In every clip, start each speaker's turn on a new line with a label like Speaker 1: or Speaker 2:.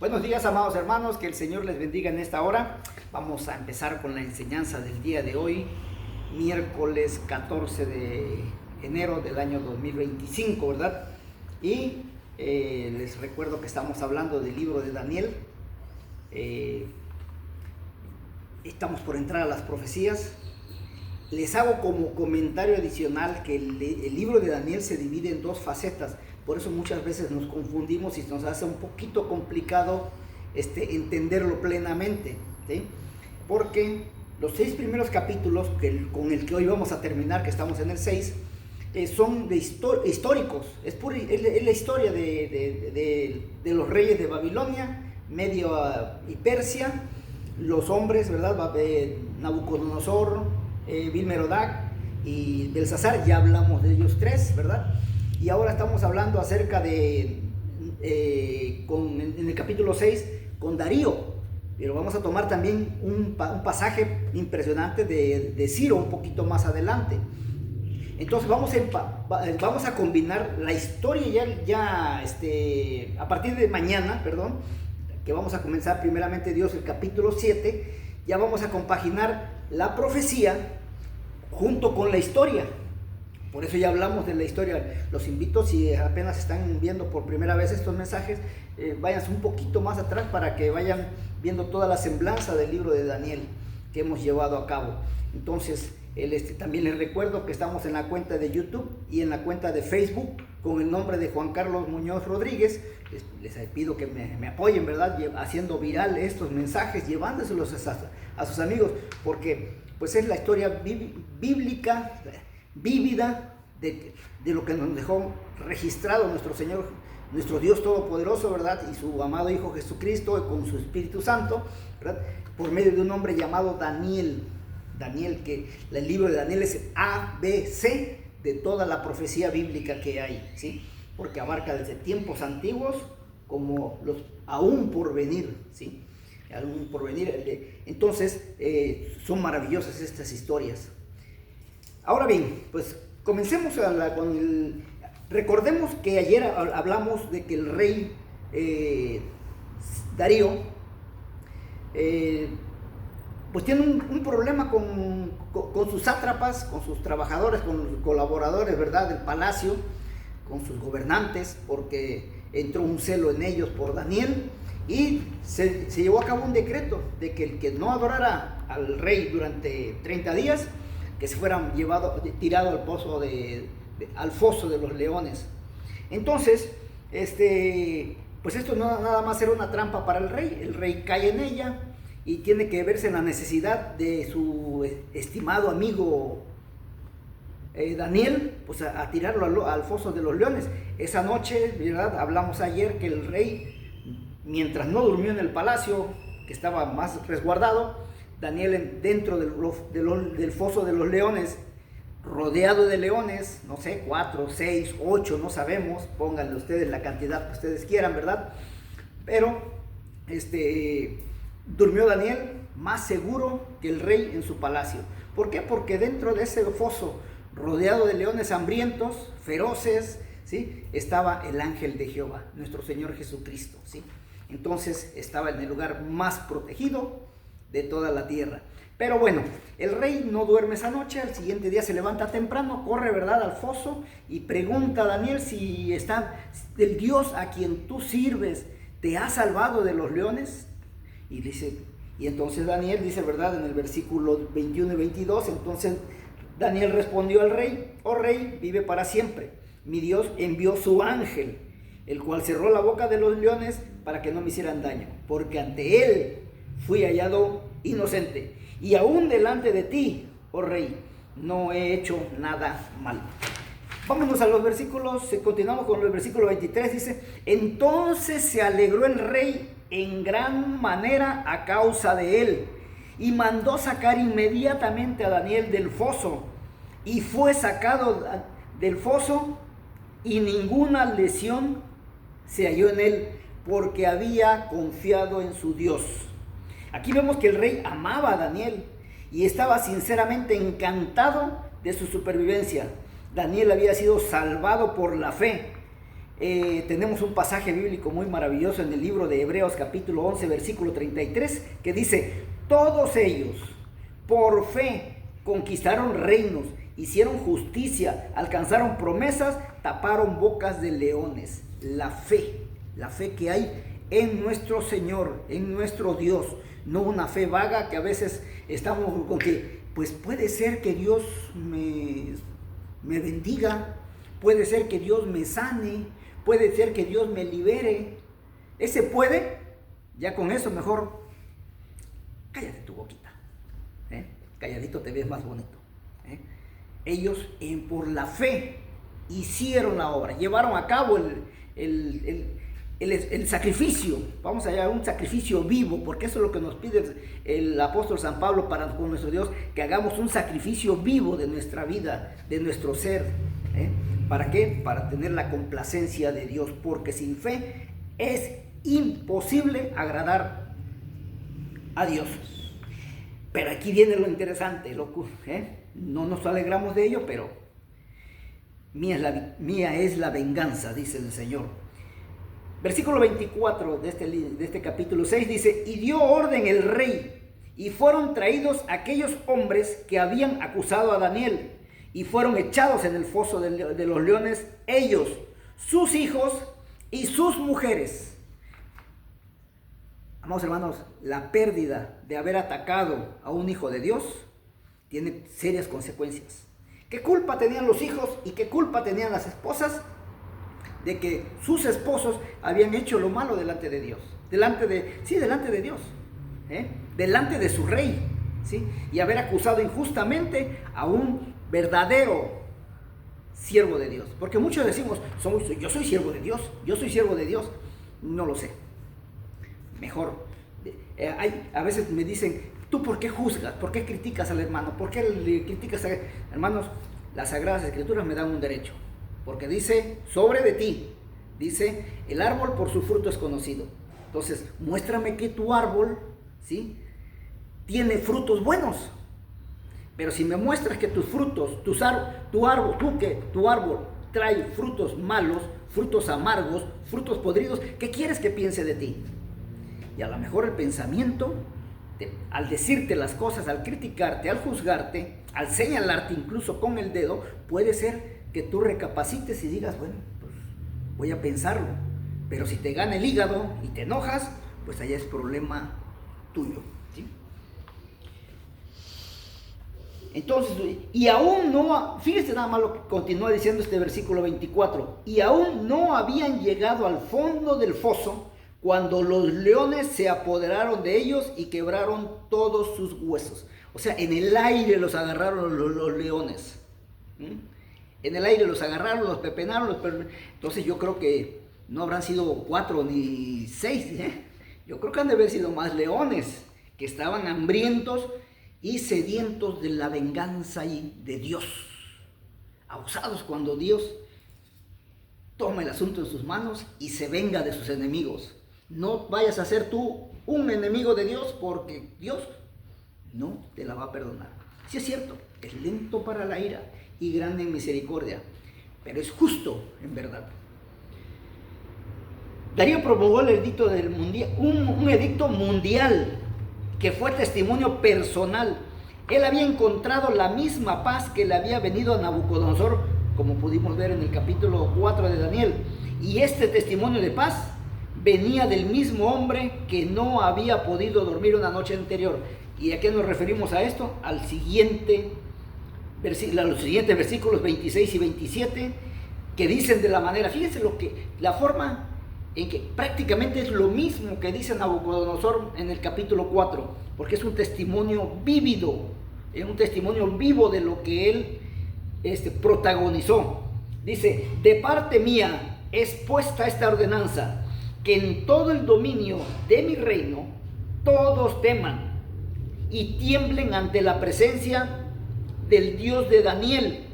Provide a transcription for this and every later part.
Speaker 1: Buenos días, amados hermanos, que el Señor les bendiga en esta hora. Vamos a empezar con la enseñanza del día de hoy, miércoles 14 de enero del año 2025, ¿verdad? Y les recuerdo que estamos hablando del libro de Daniel. Estamos por entrar a las profecías. Les hago como comentario adicional que el libro de Daniel se divide en dos facetas. Por eso muchas veces nos confundimos y nos hace un poquito complicado entenderlo plenamente, ¿sí? Porque los 6 primeros capítulos con el que hoy vamos a terminar, que estamos en el 6, son históricos. Es la historia de los reyes de Babilonia, Medio y Persia, los hombres, ¿verdad? Nabucodonosor, Vilmerodac y Belsasar. Ya hablamos de ellos tres, ¿verdad? Y ahora estamos hablando acerca en el capítulo 6 con Darío, pero vamos a tomar también un pasaje impresionante de Ciro un poquito más adelante. Entonces vamos a combinar la historia a partir de mañana, que vamos a comenzar primeramente Dios el capítulo 7, ya vamos a compaginar la profecía junto con la historia. Por eso ya hablamos de la historia. Los invito, si apenas están viendo por primera vez estos mensajes, váyanse un poquito más atrás para que vayan viendo toda la semblanza del libro de Daniel que hemos llevado a cabo. Entonces, también les recuerdo que estamos en la cuenta de YouTube y en la cuenta de Facebook con el nombre de Juan Carlos Muñoz Rodríguez. Les pido que me apoyen, ¿verdad? Haciendo viral estos mensajes, llevándoselos a sus amigos, porque pues es la historia bíblica, vívida de lo que nos dejó registrado nuestro Señor, nuestro Dios Todopoderoso, ¿verdad? Y su amado Hijo Jesucristo con su Espíritu Santo, ¿verdad? Por medio de un hombre llamado Daniel, que el libro de Daniel es ABC de toda la profecía bíblica que hay, ¿sí? Porque abarca desde tiempos antiguos como los aún por venir, ¿sí? Aún por venir. Entonces, son maravillosas estas historias. Ahora bien, pues comencemos recordemos que ayer hablamos de que el rey Darío pues tiene un problema con sus sátrapas, con sus trabajadores, con los colaboradores, ¿verdad?, del palacio, con sus gobernantes, porque entró un celo en ellos por Daniel y se llevó a cabo un decreto de que el que no adorara al rey durante 30 días, que se fueran tirado al foso de los leones. Entonces, pues esto no nada más era una trampa para el rey cae en ella y tiene que verse en la necesidad de su estimado amigo Daniel, pues a tirarlo al foso de los leones. Esa noche, ¿verdad?, hablamos ayer que el rey, mientras no durmió en el palacio, que estaba más resguardado, Daniel dentro del foso de los leones, rodeado de leones, no sé, 4, 6, 8, no sabemos, pónganle ustedes la cantidad que ustedes quieran, ¿verdad? Pero, durmió Daniel más seguro que el rey en su palacio. ¿Por qué? Porque dentro de ese foso, rodeado de leones hambrientos, feroces, ¿sí?, estaba el ángel de Jehová, nuestro Señor Jesucristo, ¿sí? Entonces estaba en el lugar más protegido de toda la tierra. Pero bueno, el rey no duerme esa noche. Al siguiente día se levanta temprano, corre, ¿verdad?, al foso y pregunta a Daniel si el Dios a quien tú sirves te ha salvado de los leones. Y entonces Daniel dice, ¿verdad?, en el versículo 21 y 22, entonces Daniel respondió al rey: oh rey, vive para siempre. Mi Dios envió su ángel, el cual cerró la boca de los leones para que no me hicieran daño, porque ante él fui hallado inocente, y aún delante de ti, oh rey, no he hecho nada malo. Vámonos a los versículos, continuamos con el versículo 23, dice: entonces se alegró el rey en gran manera a causa de él, y mandó sacar inmediatamente a Daniel del foso, y fue sacado del foso, y ninguna lesión se halló en él, porque había confiado en su Dios. Aquí vemos que el rey amaba a Daniel y estaba sinceramente encantado de su supervivencia. Daniel había sido salvado por la fe tenemos un pasaje bíblico muy maravilloso en el libro de Hebreos capítulo 11 versículo 33 que dice: todos ellos por fe conquistaron reinos, hicieron justicia, alcanzaron promesas, taparon bocas de leones. La fe que hay en nuestro Señor, en nuestro Dios, no una fe vaga que a veces estamos con que, pues puede ser que Dios me bendiga, puede ser que Dios me sane, puede ser que Dios me libere. Ese puede, ya con eso mejor cállate tu boquita, calladito te ves más bonito. Ellos por la fe hicieron la obra, llevaron a cabo el sacrificio, vamos allá, un sacrificio vivo, porque eso es lo que nos pide el apóstol San Pablo para con nuestro Dios, que hagamos un sacrificio vivo de nuestra vida, de nuestro ser. ¿Para qué? Para tener la complacencia de Dios, porque sin fe es imposible agradar a Dios. Pero aquí viene lo interesante, no nos alegramos de ello, pero mía es la venganza, dice el Señor. Versículo 24 de este capítulo 6 dice: y dio orden el rey, y fueron traídos aquellos hombres que habían acusado a Daniel, y fueron echados en el foso de los leones, ellos, sus hijos y sus mujeres. Amados hermanos, la pérdida de haber atacado a un hijo de Dios tiene serias consecuencias. ¿Qué culpa tenían los hijos y qué culpa tenían las esposas de que sus esposos habían hecho lo malo delante de Dios? Delante de Dios, delante de su rey, ¿sí? Y haber acusado injustamente a un verdadero siervo de Dios. Porque muchos decimos, yo soy siervo de Dios, yo soy siervo de Dios. No lo sé. Mejor, a veces me dicen: ¿tú por qué juzgas? ¿Por qué criticas al hermano? ¿Por qué le criticas a hermanos? Las Sagradas Escrituras me dan un derecho, porque dice sobre de ti, dice: el árbol por su fruto es conocido. Entonces, muéstrame que tu árbol, ¿sí?, tiene frutos buenos. Pero si me muestras que tus frutos, tu árbol trae frutos malos, frutos amargos, frutos podridos, ¿qué quieres que piense de ti? Y a lo mejor el pensamiento, al decirte las cosas, al criticarte, al juzgarte, al señalarte incluso con el dedo, puede ser que tú recapacites y digas: bueno, pues voy a pensarlo. Pero si te gana el hígado y te enojas, pues allá es problema tuyo, ¿sí? Entonces, y aún no, fíjese nada más lo que continúa diciendo este versículo 24: y aún no habían llegado al fondo del foso cuando los leones se apoderaron de ellos y quebraron todos sus huesos. O sea, en el aire los agarraron los leones. En el aire los agarraron, los pepenaron. Entonces yo creo que no habrán sido 4 ni 6. Yo creo que han de haber sido más leones que estaban hambrientos y sedientos de la venganza de Dios. Abusados cuando Dios toma el asunto en sus manos y se venga de sus enemigos. No vayas a ser tú un enemigo de Dios, porque Dios no te la va a perdonar. Sí es cierto, es lento para la ira y grande en misericordia, pero es justo en verdad. Darío promulgó el edicto un edicto mundial que fue testimonio personal. Él había encontrado la misma paz que le había venido a Nabucodonosor, como pudimos ver en el capítulo 4 de Daniel. Y este testimonio de paz venía del mismo hombre que no había podido dormir una noche anterior. ¿Y a qué nos referimos a esto? A los siguientes versículos 26 y 27, que dicen de la manera, fíjense la forma en que prácticamente es lo mismo que dice Nabucodonosor en el capítulo 4, porque es un testimonio vívido, es un testimonio vivo de lo que él protagonizó. Dice: de parte mía es puesta esta ordenanza, que en todo el dominio de mi reino todos teman y tiemblen ante la presencia del Dios de Daniel,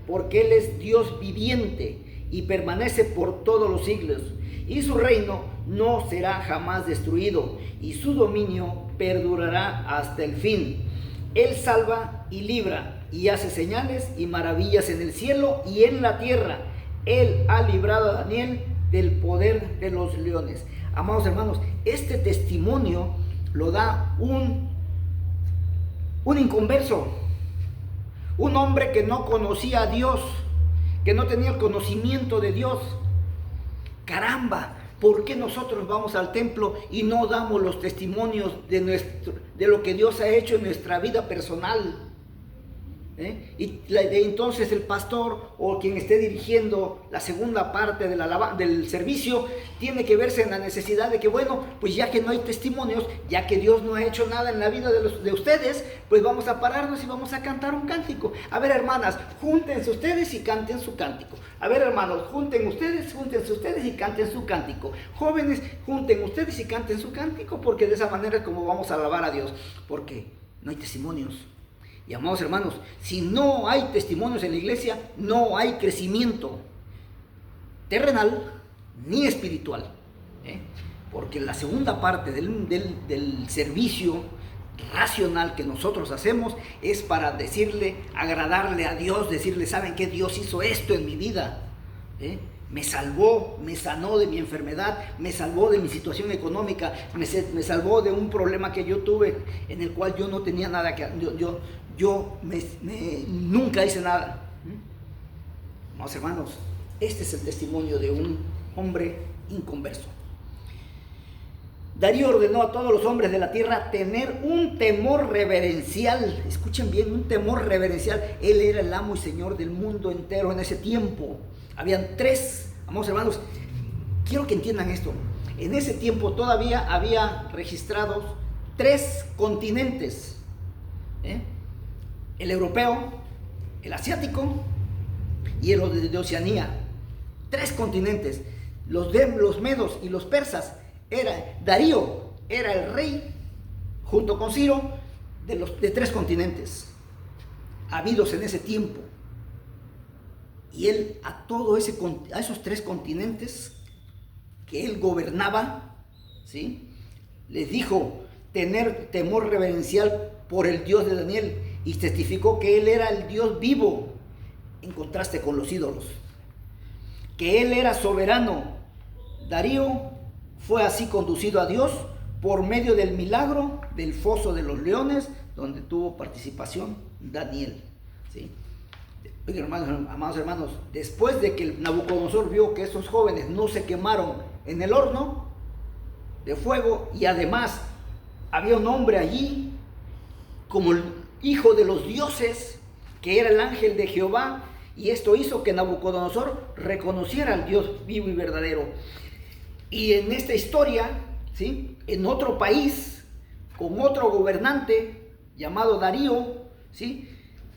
Speaker 1: porque Él es Dios viviente y permanece por todos los siglos, y su reino no será jamás destruido, y su dominio perdurará hasta el fin. Él salva y libra, y hace señales y maravillas en el cielo y en la tierra. Él ha librado a Daniel del poder de los leones. Amados hermanos, este testimonio lo da un inconverso, un hombre que no conocía a Dios, que no tenía el conocimiento de Dios. Caramba, ¿por qué nosotros vamos al templo y no damos los testimonios de lo que Dios ha hecho en nuestra vida personal? Y entonces el pastor o quien esté dirigiendo la segunda parte del servicio tiene que verse en la necesidad de que, bueno, pues ya que no hay testimonios, ya que Dios no ha hecho nada en la vida de ustedes, pues vamos a pararnos y vamos a cantar un cántico. A ver, hermanas, júntense ustedes y canten su cántico. A ver, hermanos, júntense ustedes y canten su cántico. Jóvenes, junten ustedes y canten su cántico, porque de esa manera es como vamos a alabar a Dios, porque no hay testimonios. Y amados hermanos, si no hay testimonios en la iglesia, no hay crecimiento terrenal ni espiritual. Porque la segunda parte del servicio racional que nosotros hacemos es para agradarle a Dios, decirle, ¿saben qué? Dios hizo esto en mi vida. Me salvó, me sanó de mi enfermedad, me salvó de mi situación económica, me salvó de un problema que yo tuve en el cual yo no tenía nada que nunca hice nada. Amados hermanos, este es el testimonio de un hombre inconverso. Darío ordenó a todos los hombres de la tierra tener un temor reverencial. Escuchen bien, un temor reverencial. Él era el amo y señor del mundo entero en ese tiempo. Habían tres, amados hermanos, quiero que entiendan esto. En ese tiempo todavía había registrados 3 continentes. El europeo, el asiático y el de Oceanía. 3 continentes. Los medos y los persas. Darío era el rey, junto con Ciro, de 3 continentes habidos en ese tiempo. Y él a esos 3 continentes que él gobernaba, ¿sí?, les dijo tener temor reverencial por el Dios de Daniel, y testificó que él era el Dios vivo, en contraste con los ídolos, que él era soberano. Darío fue así conducido a Dios por medio del milagro del foso de los leones, donde tuvo participación Daniel, ¿sí? Oigan, amados hermanos, después de que Nabucodonosor vio que esos jóvenes no se quemaron en el horno de fuego, y además había un hombre allí como el hijo de los dioses, que era el ángel de Jehová, y esto hizo que Nabucodonosor reconociera al Dios vivo y verdadero. Y en esta historia, ¿sí?, en otro país, con otro gobernante llamado Darío, ¿sí?,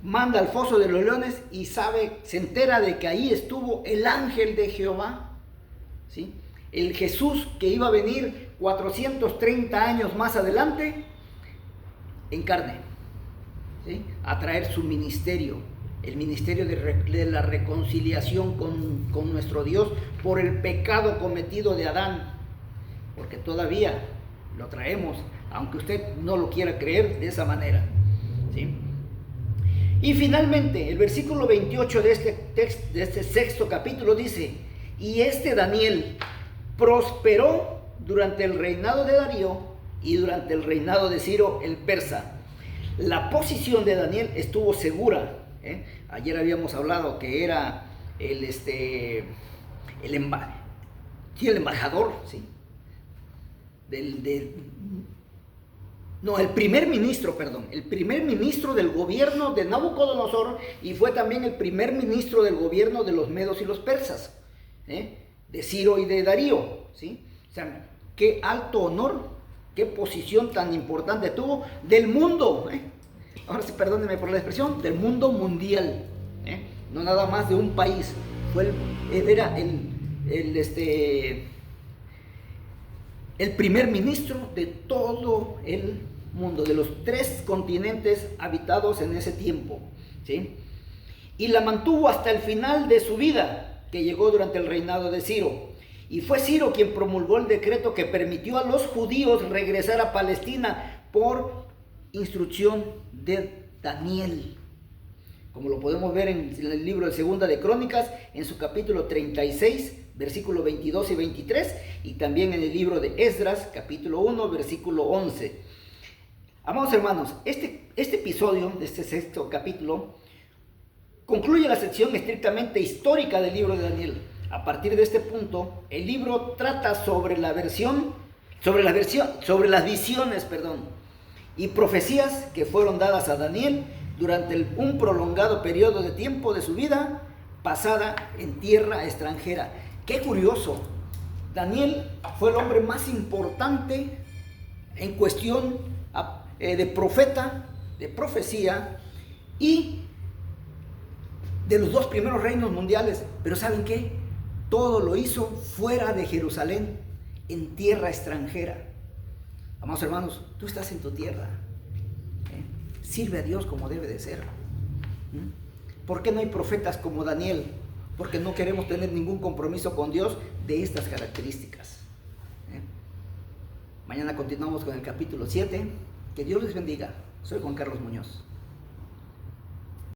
Speaker 1: manda al foso de los leones y se entera de que ahí estuvo el ángel de Jehová, ¿sí?, el Jesús que iba a venir 430 años más adelante en carne, ¿sí?, a traer su ministerio, el ministerio de la reconciliación con nuestro Dios por el pecado cometido de Adán, porque todavía lo traemos, aunque usted no lo quiera creer de esa manera, ¿sí? Y finalmente, el versículo 28 de este 6º capítulo dice: y Daniel prosperó durante el reinado de Darío y durante el reinado de Ciro el persa. La posición de Daniel estuvo segura. Ayer habíamos hablado que era el embajador, ¿sí?, el primer ministro del gobierno de Nabucodonosor, y fue también el primer ministro del gobierno de los medos y los persas, de Ciro y de Darío, ¿sí? O sea, qué alto honor, qué posición tan importante tuvo del mundo, ahora sí, perdónenme por la expresión, del mundo mundial, no nada más de un país. Era el primer ministro de todo el mundo, de los 3 continentes habitados en ese tiempo, ¿sí? Y la mantuvo hasta el final de su vida, que llegó durante el reinado de Ciro. Y fue Ciro quien promulgó el decreto que permitió a los judíos regresar a Palestina por instrucción de Daniel, como lo podemos ver en el libro de Segunda de Crónicas, en su capítulo 36, versículos 22 y 23, y también en el libro de Esdras, capítulo 1, versículo 11. Amados hermanos, este episodio de este sexto capítulo concluye la sección estrictamente histórica del libro de Daniel. A partir de este punto, el libro trata sobre las visiones, y profecías que fueron dadas a Daniel durante un prolongado periodo de tiempo de su vida pasada en tierra extranjera. Qué curioso, Daniel fue el hombre más importante en cuestión de profeta, de profecía y de los dos primeros reinos mundiales. Pero ¿saben qué? Todo lo hizo fuera de Jerusalén, en tierra extranjera. Amados hermanos, tú estás en tu tierra. Sirve a Dios como debe de ser. ¿Por qué no hay profetas como Daniel? Porque no queremos tener ningún compromiso con Dios de estas características. Mañana continuamos con el capítulo 7. Que Dios les bendiga. Soy Juan Carlos Muñoz.